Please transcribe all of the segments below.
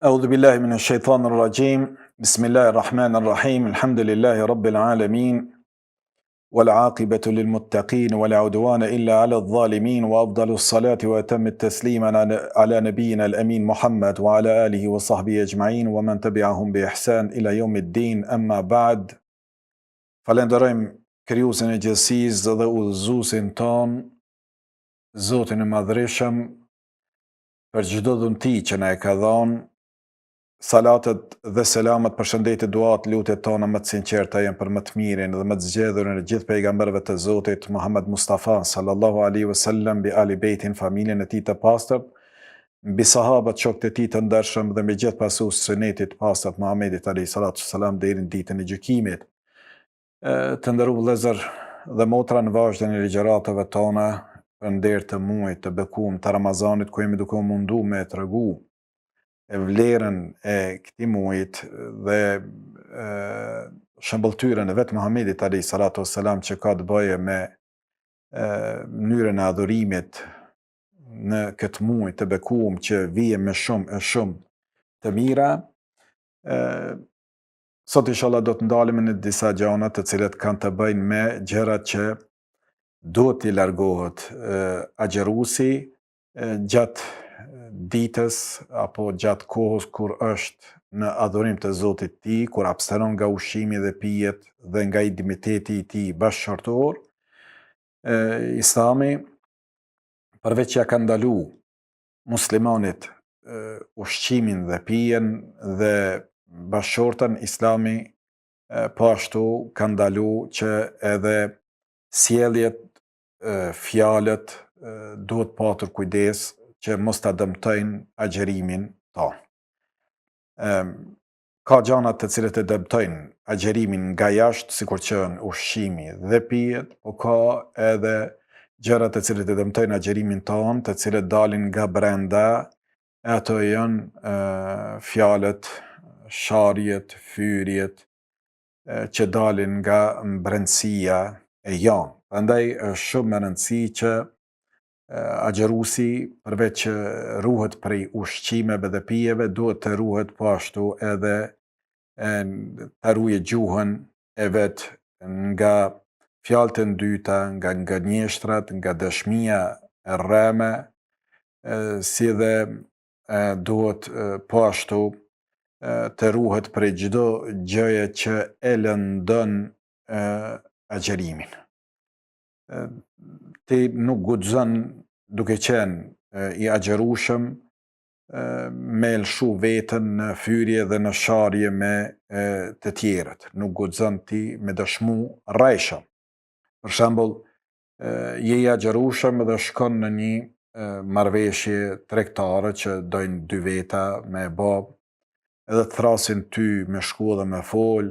أعوذ بالله من الشيطان الرجيم بسم الله الرحمن الرحيم الحمد لله رب العالمين والعاقبة للمتقين ولا عدوان إلا على الظالمين وأفضل الصلاة وأتم التسليم على نبينا الأمين محمد وعلى آله وصحبه أجمعين ومن تبعهم بإحسان إلى يوم الدين أما بعد falenderojmë krijuesin e gjithësisë dhe udhëzuesin ton, Zotin e Madhreshëm, për çdo dhunti që na e ka dhënë. Salatet dhe selamet, përshëndetje, duat, lutjet tona më të sinqerta janë për më të mirin dhe më të zgjedhurin e gjithë pejgamberëve të Zotit Muhammed Mustafa sallallahu alaihi wasallam, bi ali bejtin, familjen e tij të pastër, mbi sahabët, shokët e tij të ndershëm dhe mbi gjithë pasuesit e sunetit të pastër Muhamedit alayhi salatu wasalam deri në ditën e gjykimit. Të nderuar vëllezër dhe motra, në vazhdim e ligjëratave tona për nder të muajit të bekuar të Ramazanit, ku jemi duke u munduar me tregu e vlerën e këtij muajit dhe shëmbëltyrën e vetë Muhamedit alayhi salatu wasalam që ka të bëjë me mënyrën e adhurimit në këtë muaj të bekuar që vije me shumë të mira. Sot inshallah do të ndalemi në disa gjëra të cilat kanë të bëjnë me gjërat që duhet t'i largohet agjeruesi gjatë ditës apo gjatë kohës kur është në adhurim të Zotit të tij, kur abstenon nga ushqimi dhe pijet dhe nga intimiteti i tij bashkëshortor. Islami, përveç që ja ka ndalu muslimanit ushqimin dhe pijen dhe bashkëshortën, Islami po ashtu ka ndalu që edhe sjelljet, fjalët duhet patur kujdes që mos ta dëmtojnë agjerimin tonë. Ka gjëra të cilët e dëmtojnë agjerimin nga jashtë, sikur që janë ushqimi dhe pijet, po ka edhe gjëra të cilët e dëmtojnë agjerimin tonë, të cilët dalin nga brenda, ato janë fjalët, sharjet, fyrjet që dalin nga brendësia e janë. Prandaj është shumë e rëndësishme që agjeruesi, përveç që ruhet prej ushqimeve dhe pijeve, duhet të ruhet po ashtu edhe të ruajë gjuhën e vet nga fjalët e dyta, nga gënjeshtrat, nga dëshmia e rreme, si dhe duhet po ashtu të ruhet prej çdo gjëje që e lëndon agjerimin. Ti nuk guxon, duke qenë i agjerueshëm, me lshu veten në fyrje dhe në sharje me të tjerët. Nuk guxon ti me dëshmu rrejshëm. Për shembull, je i agjerueshëm dhe shkon në një marrëveshje tregtare që dojnë dy veta me bë, edhe të thrasin ty me shku dhe me fol,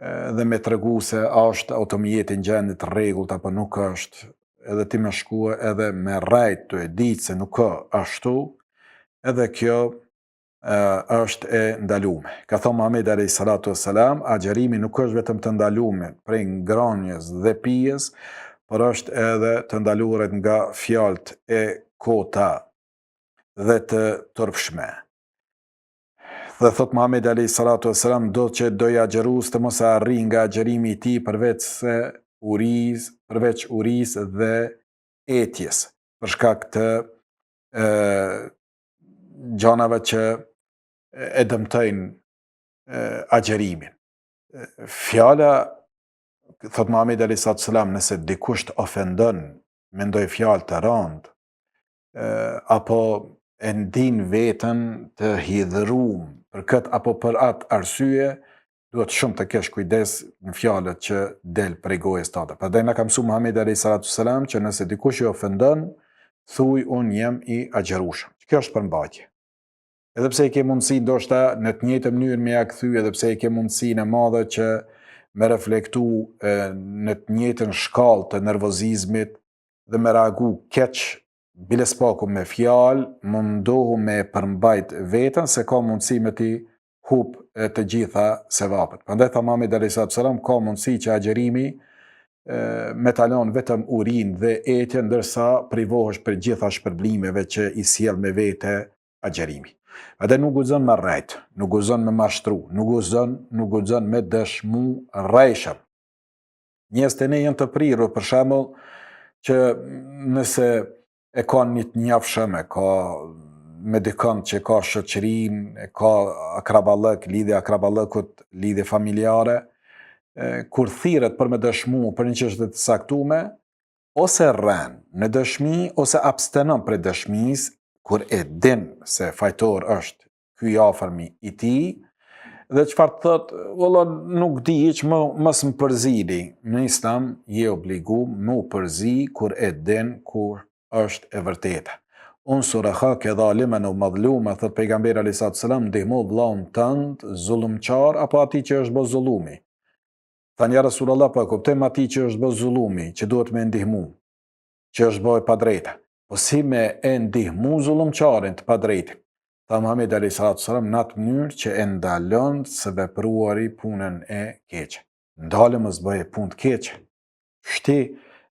dhe me tregu se është automjeti në gjendje të rregullt apo nuk është, edhe ti me shku edhe me rrejt të e ditë se nuk ashtu, edhe kjo është e ndalume. Ka thonë Muhamedi alayhi salatu wassalam, agjerimi nuk është vetëm të ndalume prej ngrënies dhe pijes, por është edhe të ndaluar nga fjalët e kota dhe të turpshme. Dhe thot Muhamedi alayhi salatu wassalam, do që doja agjerues të mos arrijë nga agjerimi i tij përveç urisë dhe etjes, për shkak të gjanave që e dëmtojnë agjerimin. Fjala, thot Muhamedi alayhi salatu wassalam, nëse dikush të ofendon me ndonjë fjalë të rëndë, apo e ndin veten të hidhëruar për këtë apo për atë arsye, duhet shumë të kesh kujdes në fjalët që del prej gojës tënde. Prandaj na ka mësuar Muhamedi alayhi salatu wassalam që nëse dikush i ofendon, thuaj unë jam i agjerueshëm. Kjo është përmbajtje. Edhe pse i ke mundësi ndoshta në të njëjtën mënyrë me ja kthy, edhe pse i ke mundësinë e madhe që me reflektu në të njëjtën shkallë të nervozizmit dhe me reagu keq, biles paku me fjalë, mundohu me përmbajt veten se ka mundësi me ti hub të gjitha sevapet. Prandaj tha Muhamedi alayhi salatu wassalam, ka mundësi që agjerimi me talon vetëm urinë dhe etjen, ndërsa privohesh për gjitha shpërblimeve që i sjell me vete agjerimi. Edhe nuk guxon me rrejt, nuk guxon me mashtru, nuk guxon me dëshmu rrejshëm. Njerëzit e ne janë të prirur, për shembull, që nëse e ka një të njafshëm, e ka me dikon që ka shoqërinë, e ka akraballëk, lidhje akraballëkut, lidhje familjare, kur thirret për me dëshmu për një çështje të caktuar, ose rren në dëshmi ose abstenon prej dëshmisë kur e din se fajtor është ky i afërmi i tij, dhe çfarë thot, valla nuk di hiç, mos më përzini. Në Islam je obliguar me u përzi kur e din kur është e vërteta. Unsur akhake dhaliman aw madhluma, thot pejgamberi alayhis salam, ndihmo vllaun tënd zullumçar apo atij që është bë zullumi. Thanë, ja Rasulullah, po e kuptojmë atij që është bë zullumi, që duhet me ndihmu, që është bë e padrejta. Po si me e ndihmu zullumçarin të padrejtin? Tha Muhamedi alayhis salam, në atë mënyrë që e ndalon së vepruari punën e keqe. Ndalë mos bëje punë të keqe. Shti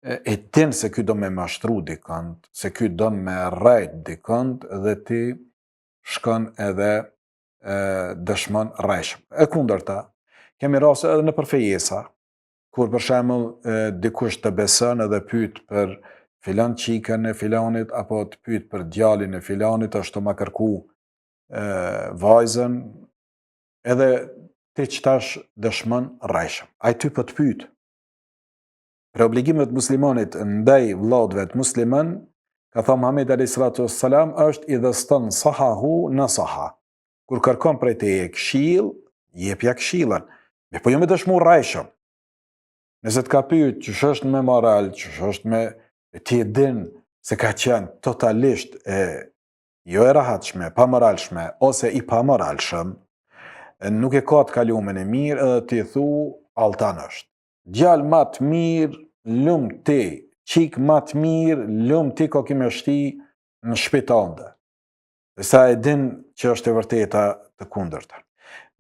e din se ky do me mashtru dikënd, se ky do me rrejt dikënd, dhe ti shkon edhe dëshmon rrejshëm. E kundërta, kemi raste edhe në përfejesa, kur për shembull dikush të beson edhe pyet për filan çikën e filanit, apo të pyet për djalin e filanit, është të ma kërku vajzën, edhe ti qëtash dëshmon rrejshëm. Ai ty po të pyet. Për obligimet muslimanit ndaj vllaut musliman, ka thënë Muhamedi alayhis salam, është idha stansahahu nasaha. Kur kërkon prej teje këshill, jepja këshillën, po jo me dëshmu rrejshëm. Nëse të ka pyet ç'sh është me moral, ç'sh është me, ti e din se ka qenë totalisht jo e rahatshme, pa moralshme, ose i pa moralshëm, nuk e ka të kalumen e mirë, edhe ti thu alltan është. Djalë ma të mirë, lum ti, qik ma të mirë, lum ti ko kime shti në shpitande. Dhe sa e din që është e vërteta të kundërta.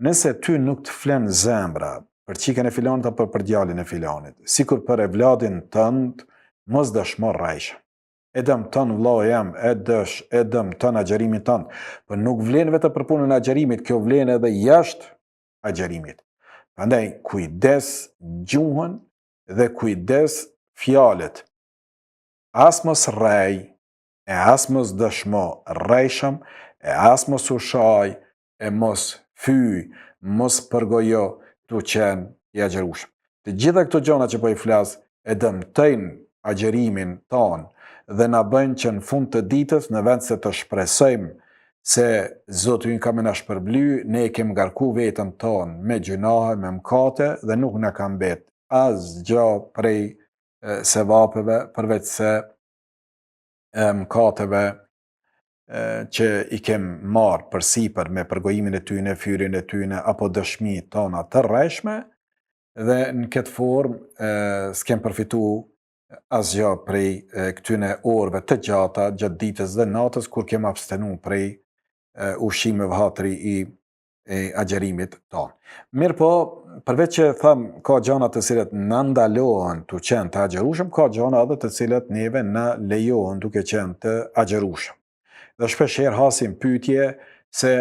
Nëse ty nuk të flen zemra për qikën e filanit apo për djalin e filanit, sikur për e vladin tënd, mos dëshmo rrejshëm. E dëm tënë vllau jam, e dëm tënë agjerimin tënd, për nuk vlen vetë për punën e agjerimit, kjo vlen edhe jashtë agjerimit. Prandaj kujdes gjuhën dhe kujdes fjalët. As mos rrej, e as mos dëshmo rrejshëm, e as mos ushaj, e mos fyj, mos përgojo të qenë i agjerushëm. Të gjitha këto gjona që po i flas e dëmtojnë agjerimin tonë dhe na bëjnë që në fund të ditës, në vend se të shpresojmë se Zoti ynë ka me na shpërbly, ne kemi ngarku veten tonë me gjunahe, me mëkate, dhe nuk na ka mbet asgjë prej sevapeve, përveç se mëkateve që i kem marrë përsipër me përgojimin e tyne, fyrin e tyne, apo dëshmi tona të rrejshme, dhe në këtë formë s'kem përfitu asgjë prej këtyne orëve të gjata gjatë ditës dhe natës, kur kem abstenu prej ushqimeve hatri i agjerimit tonë. Mirë po, përveç që tham, ka gjana të cilat në ndalohen të qenë të agjerushëm, ka gjana edhe të cilat neve në lejohen duke qenë të agjerushëm. Dhe shpeshherë hasim pyetje se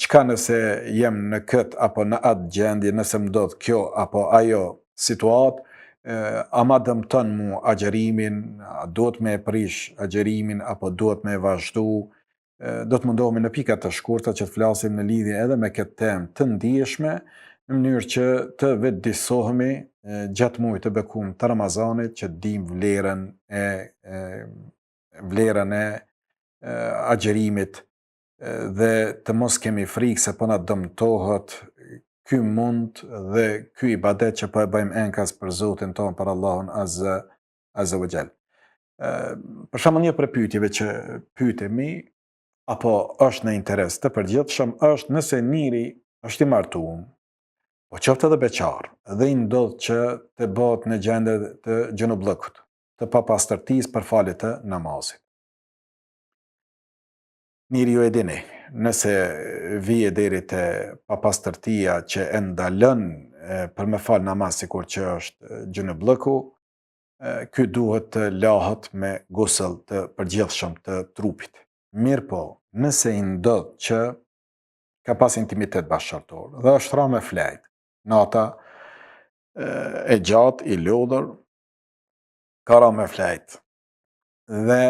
çka nëse jem në këtë apo në atë gjendje, nëse më ndodh kjo apo ajo situatë, a ma dëmton mu agjerimin, a duhet me prish agjerimin, apo duhet me vazhdu. Do të mundohemi në pika të shkurta që të flasim në lidhje edhe me këtë temë të ndijshme, në mënyrë që të vetëdijsohemi gjatë muajit të bekuar të Ramazanit, që dim vlerën e agjerimit, dhe të mos kemi frikë se po na dëmtohet ky mund dhe ky ibadet që po e bëjmë enkas për Zotin ton, për Allahun Azza wa Jall. Për shembull, një prej pyetjeve që pyetemi apo është në interes të përgjithshëm është nëse njëri është i martuar, po qoftë edhe beqar, dhe i ndodh që të bëhet në gjendje të gjunullëkut, të papastërtisë për falje të namazit. Njëri ju e dini, nëse vije deri te papastërtia që e ndalon për me fal namaz sikur që është gjunullëku, ky duhet të lahet me gusël të përgjithshëm të trupit. Mirë po, nëse i ndodh që ka pas intimitet bashkëtorë dhe është ra me flajt, nata e gjatë, i lodhur, ka ra me flajt dhe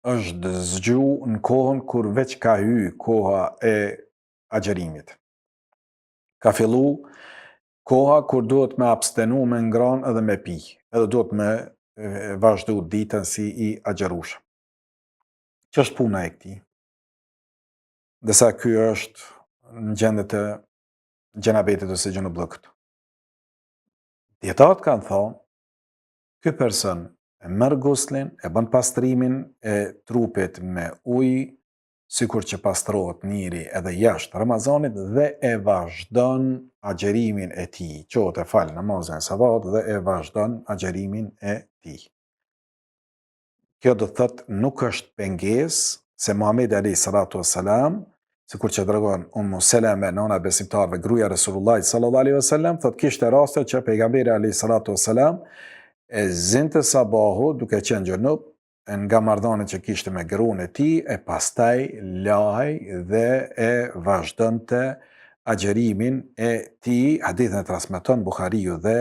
është zgju në kohën kur veç ka hy koha e agjerimit. Ka fillu koha kur duhet me abstenu me ngran edhe me pi, edhe duhet me vazhdu ditën si i agjerushëm. Që është puna e këtij? Dësa ky është në gjendet e gjenabetit ose gjenublëkët. Dietarët kanë thonë, ky person e merr guslin, e bën pastrimin e trupit me ujë, sikur që pastrohet njeri edhe jashtë Ramazanit dhe e vazhdon agjerimin e tij. Qohet e fal namazin e sabat dhe e vazhdon agjerimin e tij. Kjo do të thotë nuk është pengesë se Muhamedi alayhi salatu wassalam, sikur që tregon Ummu Seleme, nana e besimtarëve, gruaja e Resulullahit sallallahu alaihi wasallam, thotë kishte raste që pejgamberi alayhi salatu wassalam e zinte sabahu duke qenë gjunup nga marrëdhëniet që kishte me gruan e tij, e pastaj lahej dhe e vazhdonte agjerimin e tij. Hadithin e transmeton Buhariu dhe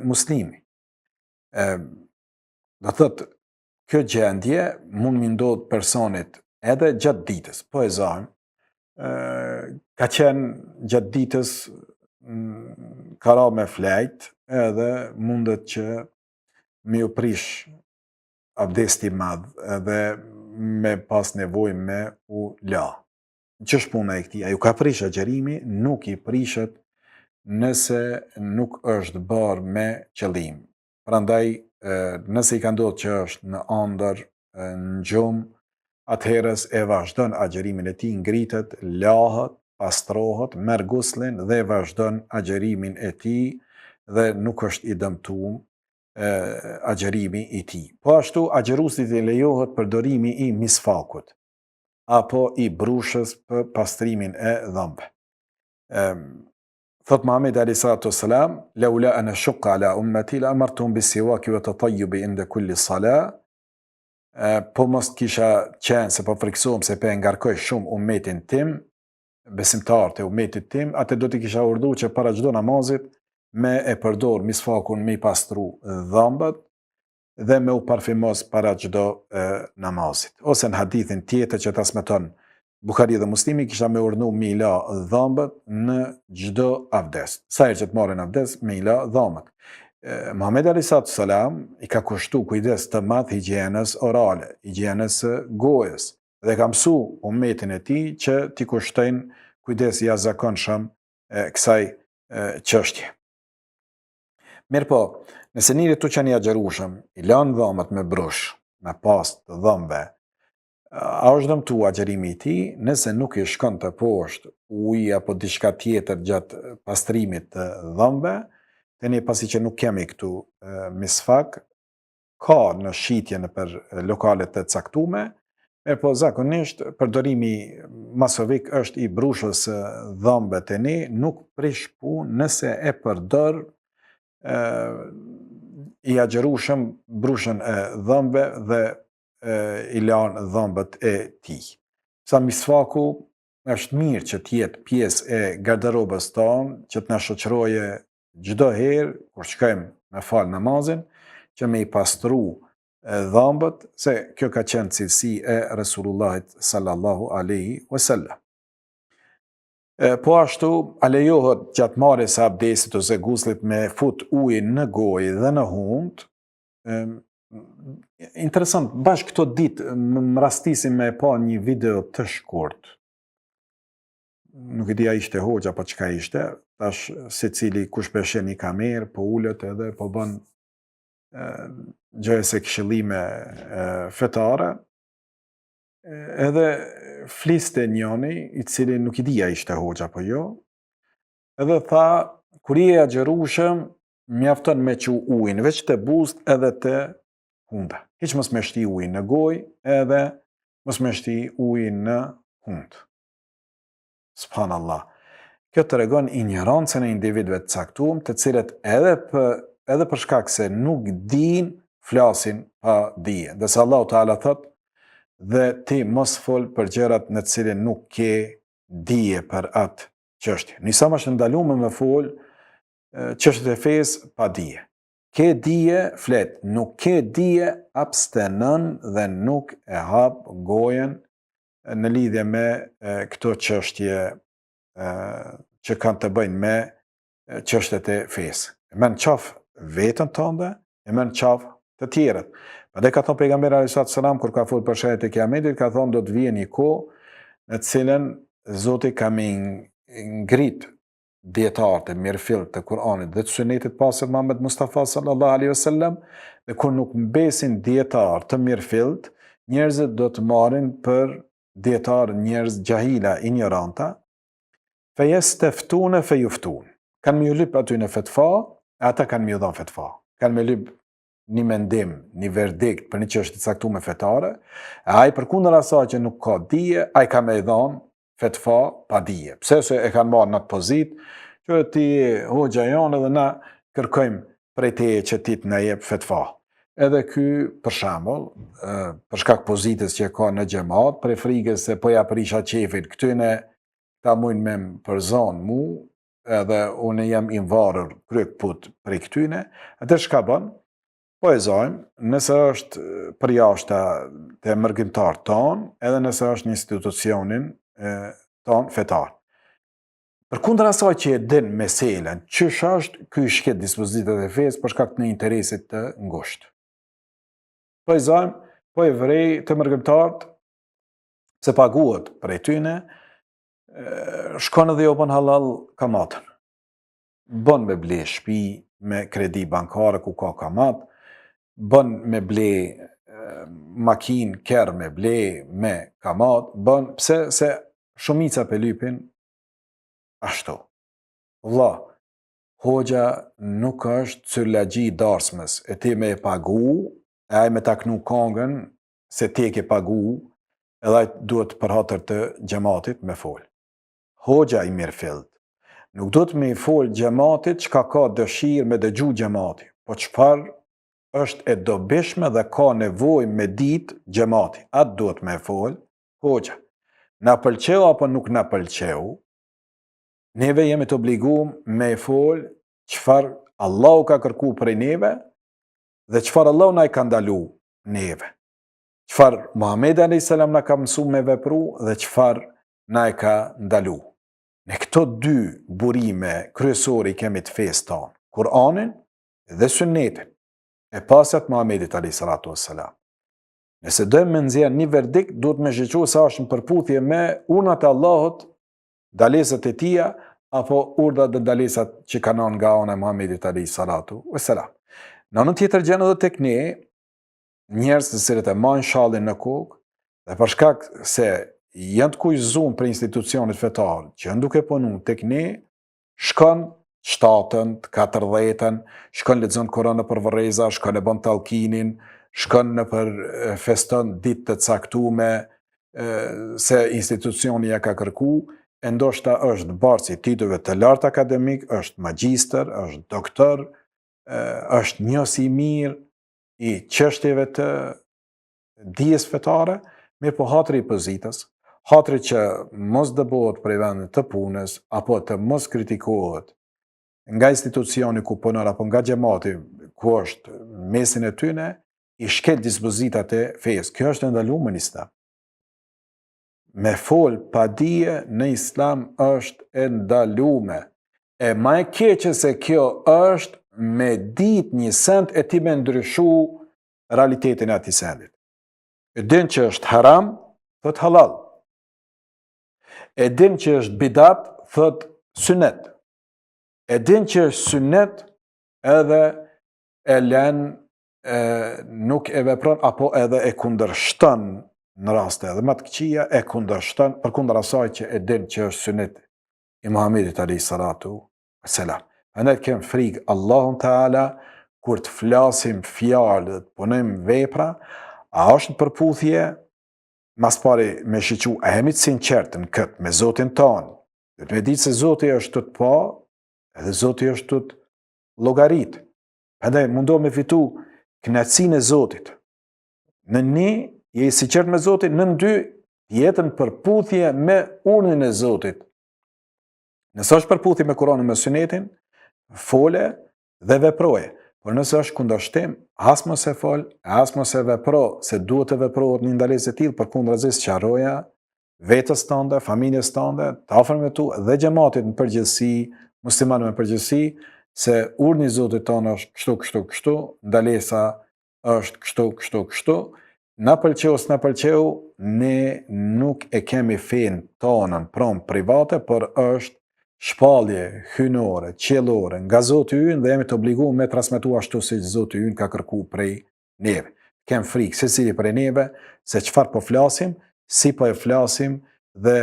Muslimi. Do thotë kjo gjendje mund mi ndodh personit edhe gjatë ditës, po e zajmë, ka qenë gjatë ditës ka ra me flajt edhe mundet që me u prish abdesti madh edhe me pas nevojë me u la. Që është puna e këtij? Ai u ka prish agjerimi, nuk i prishet nëse nuk është bërë me qëllim. Prandaj, nëse i ka ndodhur që është në ëndër, në gjumë, atëherës e vazhdon agjerimin e tij, ngritet, lahet, pastrohet, merr guslin dhe vazhdon agjerimin e tij dhe nuk është i dëmtuar agjerimi i tij. Po ashtu agjeruesit i lejohet përdorimi i misfakut apo i brushës për pastrimin e dhëmbëve. Thot Muhamedi alayhi salatu wassalam, laula an ashqa ala ummati la amartum bis-siwak wa tatayyub inda kulli salat. Po mos kisha qenë se po friksohem se pe ngarkoj shumë ummetin tim, besimtarët e ummetit tim, atë do t'i kisha urdhëruar që para çdo namazit me e përdor misfakun me i pastru dhëmbët dhe me u parfimos para çdo namazit. Ose në hadithin tjetër që transmeton Buhari dhe Muslimi, kisha me urdhënu me i la dhëmbët në çdo avdes. Sa herë që të marrin avdes, me i la dhëmbët. Muhamedi alayhi salatu wassalam i ka kushtu kujdes të madh higjienës orale, higjienës gojës, dhe ka mësu ummetin e tij që t'i kushtojnë kujdes jashtëzakonshëm kësaj çështje. Mirë po, nëse njëri tu qenë i agjerueshëm, i lanë dhëmbët me brush, me pastë dhëmbëve, a është dëmtu agjerimi i tij nëse nuk i shkon të poshtë ujë apo diçka tjetër gjatë pastrimit të dhëmbëve. Tani pasi që nuk kemi këtu misfak, ka në shitje në për lokalet të caktume, po zakonisht përdorimi masovik është i brushës dhëmbëve të ne, nuk prish punë nëse e përdor i agjerueshëm brushën e dhëmbëve dhe i lanë dhëmbët e tij. Sa misfaku është mirë që t'jetë pjesë e garderobës tonë, që t'na shoqëroje çdo herë kur shkojmë me fal namazin, që me i pastru dhëmbët, se kjo ka qenë cilësi e Resulullahit sallallahu alaihi wasallam. Po ashtu, a lejohet gjatë marrjes së abdesit ose guslit me fut ujin në gojë dhe në hund? Interesant, bashkë këto ditë më rastisim me pa një video të shkurt. Nuk e di a ishte hoxha apo çka ishte, tash secili kush peshen një kamerë, po ulet edhe po bën gjëra se këshillime fetare. Edhe fliste njëri, i cili nuk i di a ishte hoxha apo jo. Edhe tha, kur je i agjerueshëm, mjafton me çu ujin veç te buzët edhe te hunda. Hiç mos me shti ujin në gojë, edhe mos me shti ujin në hund. Subhanallah. Kjo tregon ignorancën e individëve të caktuar, të cilët edhe për shkak se nuk dinë, flasin pa dije. Dhe se Allahu Teala thot, dhe ti mos fol për gjërat në të cilin nuk ke dije për atë çështje. Nisa më është ndaluar me fol çështjet e fesë pa dije. Ke dije, flet, nuk ke dije, abstenon dhe nuk e hap gojen në lidhje me këto çështje që kanë të bëjnë me çështjet e fesë. E merr në qafë veten tënde, e merr në qafë të tjerët. Prandaj ka thënë pejgamberi alayhis salam kur ka folur për shëhet e kiametit, ka thënë do të vijë një kohë në të cilën Zoti ka më ngrit dietarët e mirëfillt të Kuranit dhe të Sunetit pasur Muhammed Mustafa sallallahu alaihi wasallam, dhe kur nuk mbesin dietarë të mirëfillt, njerëzit do të marrin për dietarë njerëz gjahila, ignoranta, fejesteftune fejuftun. Kanë më lyp aty në fetfa, e ata kanë më dhënë fetfa. Kanë më lyp një mendim, një verdikt për një çështje të caktuar fetare, e ai përkundër asaj që nuk ka dije, ai ka më dhënë fetfa pa dije. Pse se e kanë marrë në atë pozitë që ti hoxha jonë dhe na kërkojmë prej teje që ti të na jep fetfa. Edhe ky, për shembull, për shkak pozitës që ka në xhamat, për frikës se po ja prisha qefin këtyne ta mujnë me më përzon mu, edhe unë jam i varur kryek put prej këtyne, atë shka bën, po e zojmë, nëse është për jashta të mërgjimtar tonë, edhe nëse është një institucionin tonë fetar. Përkundër asaj që e din meselen, çish është ky shket dispozitat e fesë për shkak të një interesit të ngushtë. Po e zojmë, po e vrej të mërgjimtarët, se paguhet prej tyne, shkon edhe jo bën halal kamatën. Bën me ble shtëpi me kredi bankare ku ka kamat, bën me ble makinë kerr me ble me kamat, bën pse se shumica pe lypin ashtu. Valla, hoxha nuk është cyllagji i darsmës, e ti me e pagu, e ai me taknu kongën se ti e ke pagu, edhe ai duhet për hatër të xhamatit me fol. Hoxha i mirëfillt nuk do të me i fol xhamatit çka ka dëshirë me dëgju xhamati, po çfarë është e dobishme dhe ka nevojë me ditë xhamati. Atë duhet me fol hoxha. Na pëlqeu apo nuk na pëlqeu, neve jemi të obliguar me i fol çfarë Allahu ka kërku prej neve dhe çfarë Allahu na i ka ndalu neve. Çfarë Muhamedi alayhis salam na ka mësuar me vepru dhe çfarë na e ka ndalu. Në këto dy burime kryesore i kemi të fesë tonë, Kur'anin dhe Sunetin, e pasat Muhamedit alayhis salam. Nëse dojmë me nxjerr një verdikt, duhet me shqyrtu sa është në përputhje me urnat e Allahut, dalesat e tija, apo urdhat dhe dalesat që kanë nga ana e Muhamedit alayhis salam. Në anën tjetër gjën edhe tek ne, njerëz të cilët e marrin shallin në kokë, dhe për shkak se janë të kujdesum për institucionet fetare, që janë duke punu tek ne, shkon 7-ën, 14-ën, shkon lexon Kur'an në për vërreza, shkon e bën tallkinin, shkon në për feston ditë të caktume, se institucioni ja ka kërku, e ndoshta është barci titujve të lartë akademik, është magjistër, është doktor, është njës i mirë i çështjeve të dijes fetare, mirë po hatri i pozitës, hatri që mos dëbohet prej vendit të punës, apo të mos kritikohet nga institucioni ku punon, apo nga xhamati ku është mesin e tyne, i shkel dispozitat e fesë. Kjo është ndaluar në Islam. Me fol pa dije në Islam është e ndaluar. E më e keqe se kjo është me ditë një send e ti me ndryshu realitetin e atij sendit. E din që është haram, thot halal. E din që është bidat, thot sunet. E din që është sunet, edhe e len, nuk e vepron, apo edhe e kundërshton në raste edhe më të këqija, e kundërshton përkundër asaj që e din që është sunet i Muhamedit alayhis salam. Ne kem frikë Allahun Teala kur të flasim fjalë, të punojmë vepra, a është në përputhje mas pari me shiqu, a jemi të sinqertë në këtë me Zotin tonë, dhe të me ditë se Zoti është të pa, edhe Zoti është të llogarit. Prandaj mundohem me fitu kënaqësinë e Zotit. Në ne je i sinqert me Zotin, nën 2 jetën përputhje me urdhrin e Zotit. Nëse është përputhje me Kur'anin me Sunetin, fole dhe veproje. Por nëse është kundërshtim, as mos e fol, as mos e vepro, se duhet të veprohet një ndalesë e tillë, përkundrazi sqaroja vetës tënde, familjes tënde, të afërmit tu dhe xhamatit në përgjithësi, muslimanëve në përgjithësi, se urdhni i Zotit tonë është kështu, ndalesa është kështu. Na pëlqeu s'na pëlqeu, ne nuk e kemi fen tonën private, por është shpallje hynore, qiellore nga Zoti ynë dhe jemi të obliguar me transmetu ashtu si Zoti ynë ka kërkuar prej neve. Kem frikë secili prej neve se çfarë po flasim, si po e flasim dhe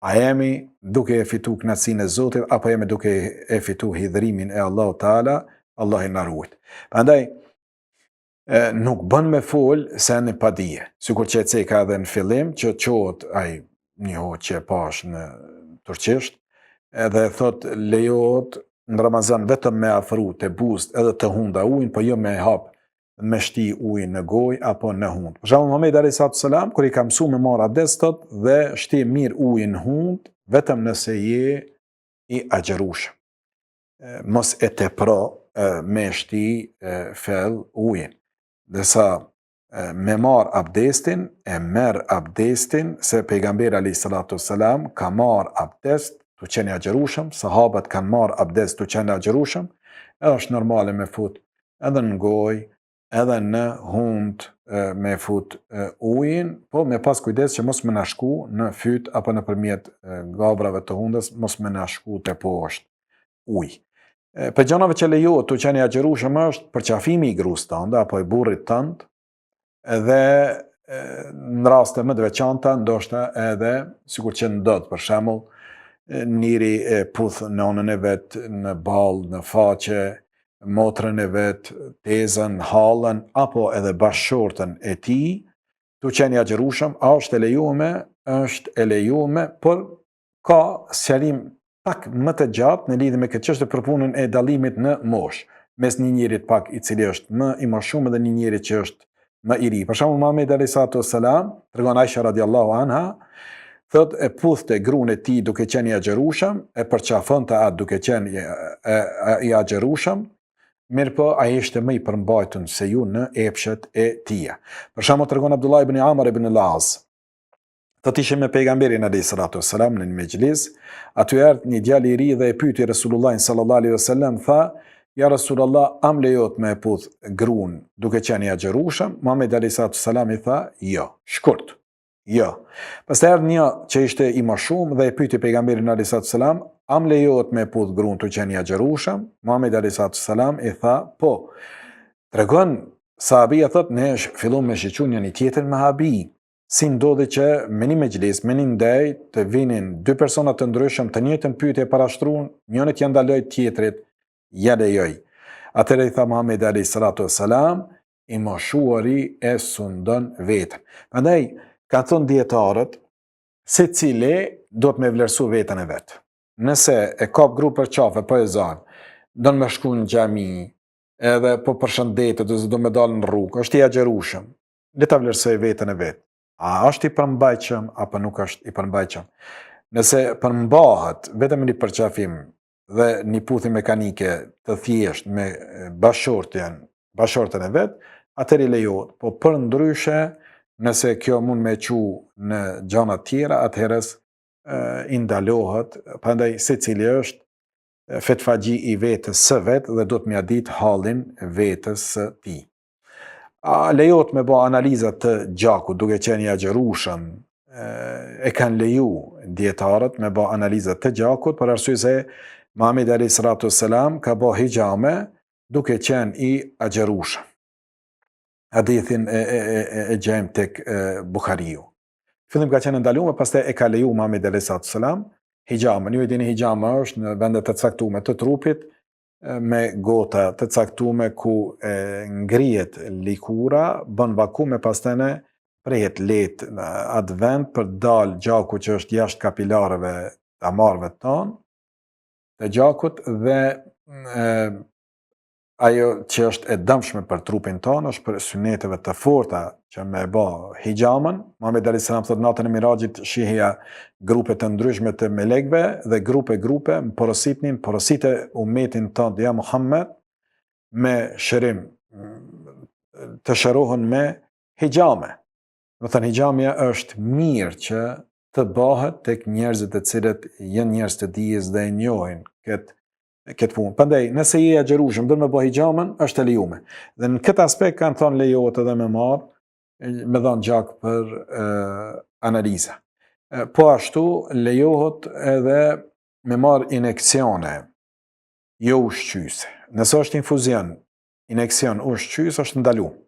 a jemi duke e fitu kënaqësinë e Zotit apo jemi duke e fitu hidhrimin e Allahu Teala, Allah i na ruaj. Prandaj nuk bën me fol se në padije. Sikur që e ceka edhe në fillim që qohet ai një hoqë që e pash në turqisht, edhe thot lejohet në Ramazan vetëm me afru të buzët edhe të hunda ujin, po jo me hap me shti ujin në gojë apo në hund. Për shembull Muhamedi alayhis salam kur i ka mësuar me marr abdest thot dhe shti mirë ujin në hund vetëm nëse je i agjërushëm. Mos e tepro me shti fell ujin. Dhe sa me marr abdestin, e merr abdestin se pejgamberi alayhis salam ka marr abdest të qenë agjërushëm, sahabët kanë marrë abdest të qenë agjërushëm, edhe është normale me fut edhe në gojë, edhe në hund me fut ujin, po me pas kujdes që mos më nashku në fyt apo nëpërmjet gabrave të hundës, mos më nashku te poshtë ujë. Për gjanave që lejohet të qenë agjërushëm është përqafimi i gruas tënde apo i burrit tënd, edhe në raste më të veçanta ndoshta edhe sikur që ndodh për shembull njëri e puth nonën e vet në ballë, në faqe, motrën e vet, tezën, hallën apo edhe bashkëshortën e tij, tu qenë i agjërushëm, është e lejuame, por ka sqarim pak më të gjatë në lidhje me këtë çështje për punën e dallimit në moshë, mes një njerit pak i cili është më i moshuar dhe një njeri që është më i ri. Për shembull Muhamedi alayhis salam, tregon Aisha radhiyallahu anha, thot e puthte gruan e tij duke qenë i agjërushëm, e përqafonte atë duke qenë i agjërushëm, mirë po ai ishte më i përmbajtur se ju në epshet e tija. Për shembull tregon Abdullah ibn Amr ibn al-As, thot ishim me pejgamberin alayhis salam në një mexhlis, aty erdhi një djalë i ri dhe e pyeti Resulullahin sallallahu alaihi wasallam, tha: "Ja Rasulullah, am lejohet me puth gruan duke qenë i agjërushëm?" Muhamedi alayhis salam i tha: "Jo." Shkurt. Jo. Pastaj erdhi një që ishte i moshuar dhe e pyeti pejgamberin alayhis salam, am lejohet me puth gruan të qenë i agjërushëm? Muhamedi alayhis salam i tha, po. Tregon sahabia thot, ne fillon me shiqur një tjetër me habi. Si ndodhi që me një mexhlis, me një ndej të vinin dy persona të ndryshëm të njëjtën pyetje parashtruan, njëri ja ndaloi tjetrit, ja lejoj. Atëherë i tha Muhamedi alayhis salam, i moshuari e sundon veten. Prandaj ka thonë dietarët, secili do të me vlerësu veten e vet. Nëse e kap grup për qafe, po e zan, do me shku në xhami, edhe po përshëndetet, ose do me dalë në rrugë, është i agjërushëm, le ta vlerësoj veten e vet. A është i përmbajtshëm apo nuk është i përmbajtshëm? Nëse përmbahet vetëm një përqafim dhe një puthje mekanike të thjesht me bashkëshortën e vet, atëri lejohet, po për ndryshe nëse kjo mund me qu në gjana tjera, atëherës i ndalohet, prandaj secili është fetfagji i vetës së vet dhe do të mja ditë hallin vetës së tij. Lejohet me bë analizat të gjakut duke qenë i agjërushëm, e kanë leju dietarët me bë analizat të gjakut, për arsye se Muhamedi alayhis salam ka bë hijame duke qenë i agjërushëm. Hadithin e gjejmë tek Buhariu. Fillim ka qenë ndaluar, pastaj e ka leju Muhamedi alayhis salam hijamen. Ju e dini hijama është në vende të caktuara të trupit me gota të caktuara ku ngrihet likura, bën vakum e pastaj ne prehet lehtë në atë vend për dal gjaku që është jashtë kapilarëve të amarrëve tonë, të gjakut dhe ajo që është e dëmshme për trupin tonë është për syneteve të forta që me bë hijamën. Muhamedi alayhis salam thotë natën e Miraxhit shihja grupe të ndryshme të melekëve dhe grupe më porositë ummetin tonë ja Muhammed me shërim të shërohen me hijame. Do thënë hijamja është mirë që të bëhet tek njerëzit e cilët janë njerëz të dijes dhe e njohin këtë punë. Prandaj, nëse je i agjerueshëm do të më bëj hijamën, është e lejuar. Dhe në këtë aspekt kanë thonë lejohet edhe me dhënë gjak për analiza. Po ashtu lejohet edhe me marr injeksione jo ushqyese. Nëse është infuzion, injeksion ushqyes është ndaluar.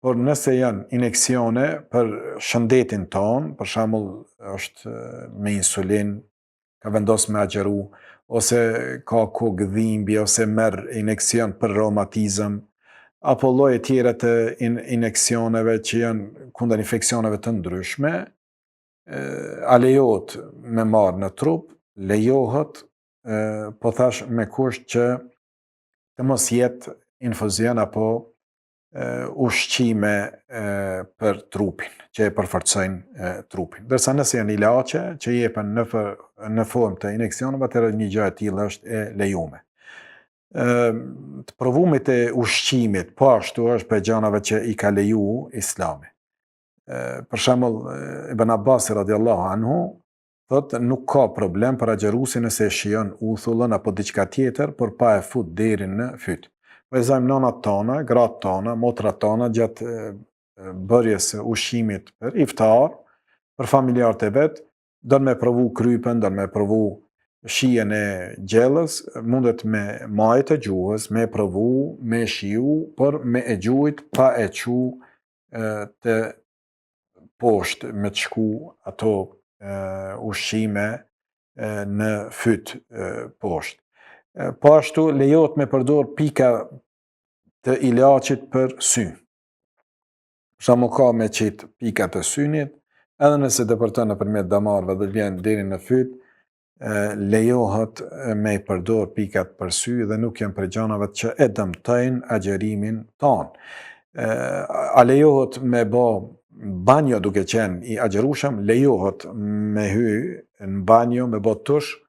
Por nëse janë injeksione për shëndetin tonë, për shembull është me insulin, ka vendos me agjeru, ose ka kokë dhimbje, ose merr injeksion për reumatizëm, apo lloje tjera të injeksioneve që janë kundër infeksioneve të ndryshme, a lejohet me marrë në trup, lejohet, po thash me kusht që të mos jetë infuzion apo ushqime për trupin, që e përforcojnë trupin. Dërsa nëse janë ilaçe që jepen në formë të injeksioneve, atëherë një gjë e tillë është e lejuar. Të provumit e ushqimit, po ashtu është për gjanave që i ka leju Islami. Për shembull, Ibn Abbas radhiyallahu anhu thotë nuk ka problem për agjeruesin nëse shijon uthullën apo diçka tjetër, por pa e fut deri në fyt. Vëzojmë nënat tona, gratë tona, motrat tona gjatë bërjes ushqimit për iftar, për familjarët e vet, do me provu krypen, do me provu shijen e gjellës, mundet me majt e gjuhës, me provu, me shiu, por me e gjuhit pa e qu të poshtë, me të shku ato ushqime në fyt poshtë. Po ashtu lejohet me përdor pika të ilaçit për sy. Sa më ka me qitë pika të synit, edhe nëse depërton nëpërmjet damarëve dhe vjen deri në fyt, lejohet me i përdor pikat për sy dhe nuk janë prej gjanave që e dëmtojnë agjerimin tonë. A lejohet me bë banjo duke qenë i agjerueshëm? Lejohet me hy në banjo, me bë tush,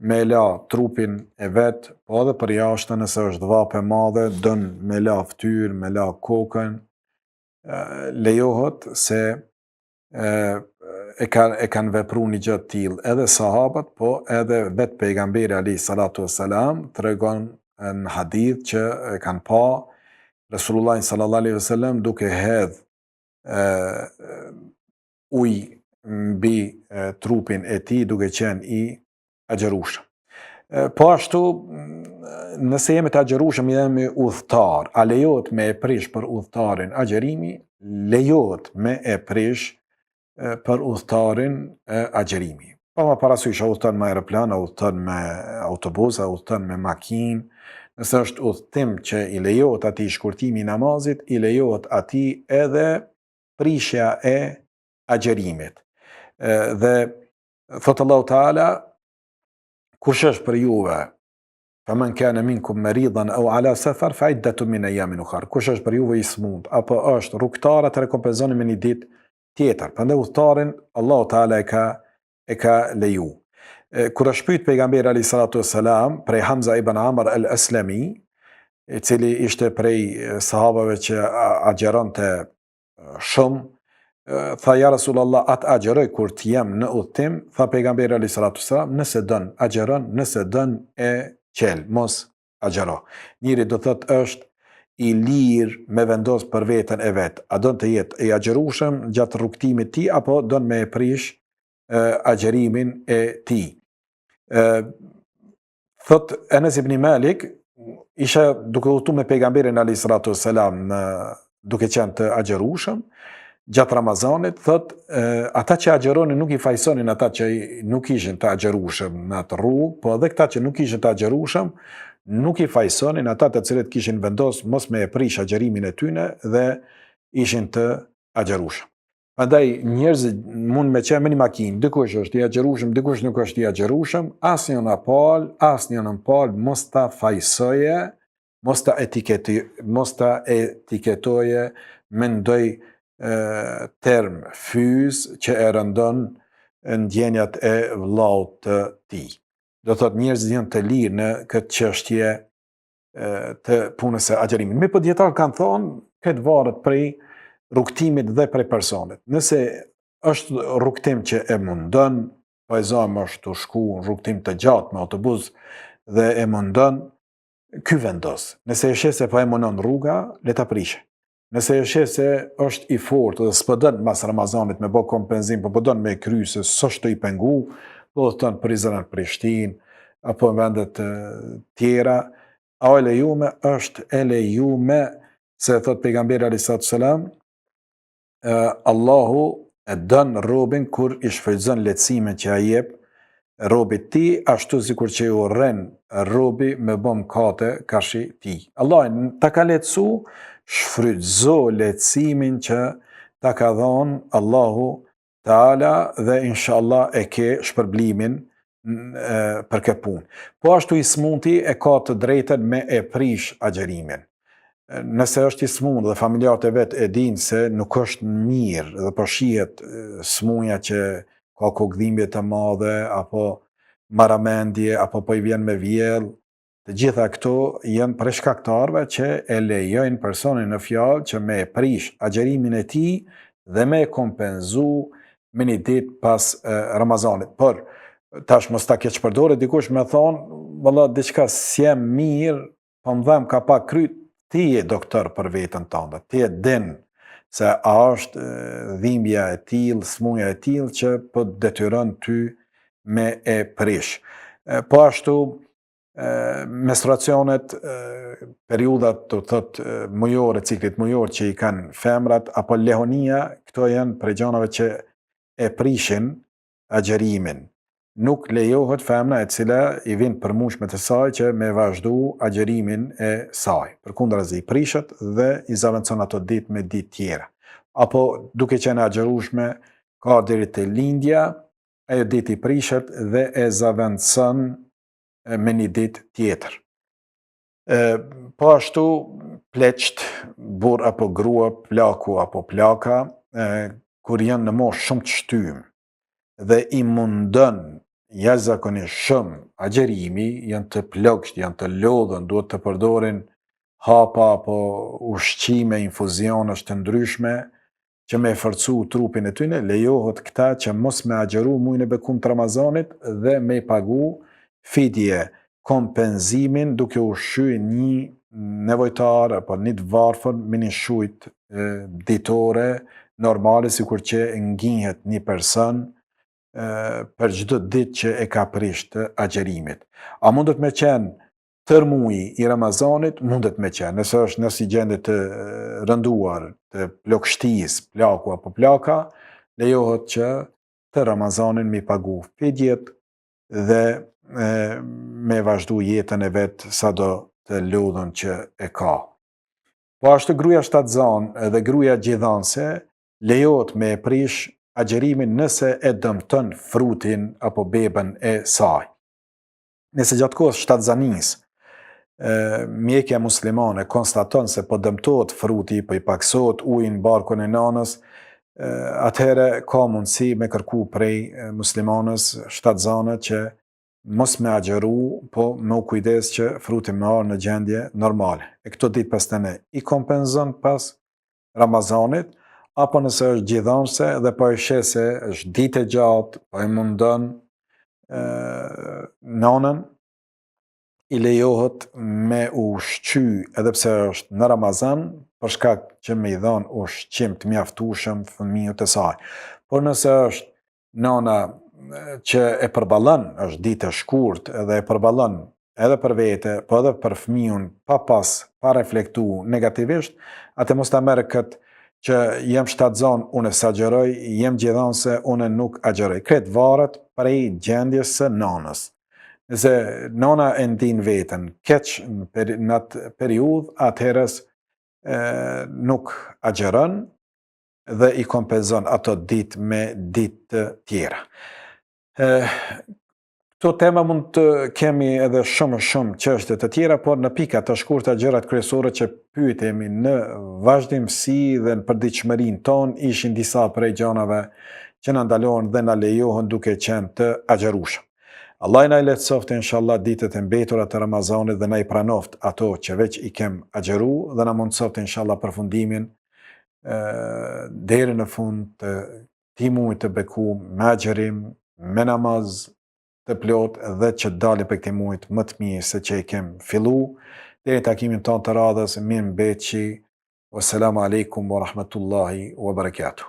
me la trupin e vet, po edhe për jashtë nëse është dhapë e madhe, dën me la fytyrë, me la kokën, lejohet se e kanë vepru një gjë të tillë edhe sahabët, po edhe vetë pejgamberi alayhi salatu wassalam tregon në hadith që e kanë pa Resulullah sallallahu alaihi wasallam duke hedh ujë mbi trupin e tij duke qenë i agjerueshëm. Po ashtu, nëse jemi të agjerueshëm, jemi udhëtar, a lejohet me e prish për udhëtarin agjerimi? Lejohet me e prish për udhëtarin agjerimi. Pa ma parasysh, a udhëton me aeroplan, a udhëton me autobus, a udhëton me makinë, nëse është udhëtim që i lejohet ati shkurtimi i namazit, i lejohet ati edhe prishja e agjerimit. Dhe thotë Allahu Teala, kush është për juve, faman kana minkum maridan aw ala safar fa iddatun min ayamin ukhra. Kush është për juve i smund apo është rrugtar, atë rekompenzoni me një ditë tjetër. Prandaj udhëtarin Allahu Teala e ka leju. Kur është pyet pejgamberi alayhi salatu wassalam prej Hamza ibn Amr al-Aslami, i cili ishte prej sahabeve që agjeronte shumë, tha ja Rasulullah, atë agjeroj kur të jem në udhtim? Tha pejgamberi alayhi salatu wassalam, nëse dën agjeron, nëse dën e qel, mos agjero. Njëri do thotë është i lirë me vendos për veten e vet. A don të jetë i agjerueshëm gjatë rrugtimit të tij apo don me e prish agjerimin e tij? Thot Enes ibn Malik, isha duke udhëtuar me pejgamberin alayhi salatu wassalam duke qenë të agjerueshëm gjatë Ramazanit, thot ata që agjeronin nuk i fajsonin ata që nuk ishin të agjerueshëm në atë rrugë, po edhe këta që nuk ishin të agjerueshëm nuk i fajsonin ata të cilët kishin vendos mos me e prish agjerimin e tyne dhe ishin të agjerueshëm. Prandaj njerëzit mund me qenë me një makinë, dikush është i agjerueshëm, dikush nuk është i agjerueshëm, asnjë në palë, mos ta fajsoje mos ta etiketoje me ndoj term fyz që e rëndon ndjenjat e vllaut të tij. Do thot njerëzit janë të lirë në këtë çështje të punës së agjerimit. Me po dietar kanë thonë, këtë varet prej rrugtimit dhe prej personit. Nëse është rrugtim që e mundon, po e zamë është të shku në rrugtim të gjatë me autobus dhe e mundon, ky vendos. Nëse e sheh se po e mundon rruga, le ta prishë. Nëse e sheh se është i fortë dhe s'po don mas Ramazanit me bë kompenzim, po don me kry se s'është i pengu, do të thonë Prizren, Prishtinë apo vendet tjera, a e lejume, është e lejume, se thot pejgamberi alayhis salam, Allahu e don robin kur i shfrytëzon lehtësimin që ai jep robit ti, ashtu sikur që i urren robi me bë mëkate kashi ti. Allah ta ka lehtësu, shfrytëzo lehtësimin që ta ka dhënë Allahu Teala dhe inshallah e ke shpërblimin për këtë punë. Po ashtu i smunti e ka të drejtën me e prish agjerimin. Nëse është i smund dhe familjarët e vet e dinë se nuk është mirë dhe po shihet smunja që ka kokëdhimbje të madhe apo maramendje apo po i vjen me vjell, të gjitha këto janë prej shkaktarëve që e lejojnë personin në fjalë që me e prish agjerimin e tij dhe me e kompenzu me një ditë pas Ramazanit. Por tash mos ta keq përdorë dikush me thonë, valla diçka s'jem mirë, po më dhem ka pak kryt, ti je doktor për veten tënde. Ti e din se a është dhimbja e tillë, smunja e tillë që po detyron ty me e prish. Po ashtu menstruacionet, periudat të thot mujore, ciklit mujor që i kanë femrat, apo lehonia, këto janë prej gjanave që e prishin agjerimin. Nuk lejohet femna e cila i vin përmushme të saj që me vazhdu agjerimin e saj. Përkundrazi i prishet dhe i zaventson ato ditë me ditë tjera. Apo duke qenë agjerueshme, ka deri te lindja, ajo ditë i prishet dhe e zaventson me një ditë tjetër. Po ashtu pleqt, burr apo grua, plaku apo plaka, kur janë në moshë shumë të shtymë dhe i mundon jashtëzakonisht shumë agjerimi, janë të plogësht, janë të lodhën, duhet të përdorin hapa apo ushqime, infuzionesh të ndryshme që me forcu trupin e tyre, lejohet këta që mos me agjeru muajin e bekum të Ramazanit dhe me pagu fidje, kompenzimin duke ushqyer një nevojtar apo një të varfër me një shujt ditore normale, sikur që ngihet një person për çdo ditë që e ka prish të agjerimit. A mundet me qenë tër muaji i Ramazanit? Mundet me qenë. Nëse është në si gjendje të rënduar, të plogështisë, plaku apo plaka, lejohet që të Ramazanin me pagu fidjet dhe me vazhdu jetën e vet sado të lodhën që e ka. Po ashtu gruaja shtatzane dhe gruaja gjithanse lejohet me prish agjerimin nëse e dëmton frutin apo bebën e saj. Nëse gjatë kohës shtatzanisë mjekja muslimane konstaton se po dëmtohet fruti, po i paksohet uji në barkun e nanës, atëherë ka mundësi me kërku prej muslimanës shtatzane që mos me agjeru, po me u kujdes që fruti me arë në gjendje normale. E këto ditë pastaj i kompenzon pas Ramazanit, apo nëse është gjithanse dhe po e sheh se është ditë e gjatë, po e mundon nanën, i lejohet me ushqy edhe pse është në Ramazan, për shkak që me i dhon ushqim të mjaftueshëm fëmijët e saj. Por nëse është nana që e përballon, është ditë e shkurtë edhe e përballon edhe për vete, po edhe për fëmijën pa reflektu negativisht, atë mos ta merr këtë që jem shtatzan, unë s'agjeroj, jem gjithanse, unë nuk agjeroj. Këtë varet prej gjendjes së nanës. Nëse nana e ndin veten keq në atë periudhë, atëherës nuk agjeron dhe i kompenzon ato ditë me ditë të tjera. Këto tema mund të kemi edhe shumë çështje të tjera, por në pika të shkurta gjërat kryesore që pyetemi në vazhdimsi dhe në përditshmërinë tonë ishin disa prej gjanave që na ndalohen dhe na lejohen duke qenë të agjerueshëm. Allah na i lehtësoft inshallah ditët e mbetura të Ramazanit dhe na i pranoft ato që veç i kem agjeru dhe na mundsoft inshallah përfundimin deri në fund të këtij muaji të bekuar me agjerim, me namaz të plot dhe që dali për këtij muajit më të mirë se që i kem fillu. Deri në takimin tonë të radhës, mirë mbetçi. Wassalamu alaikum wa rahmatullahi wa barakatuh.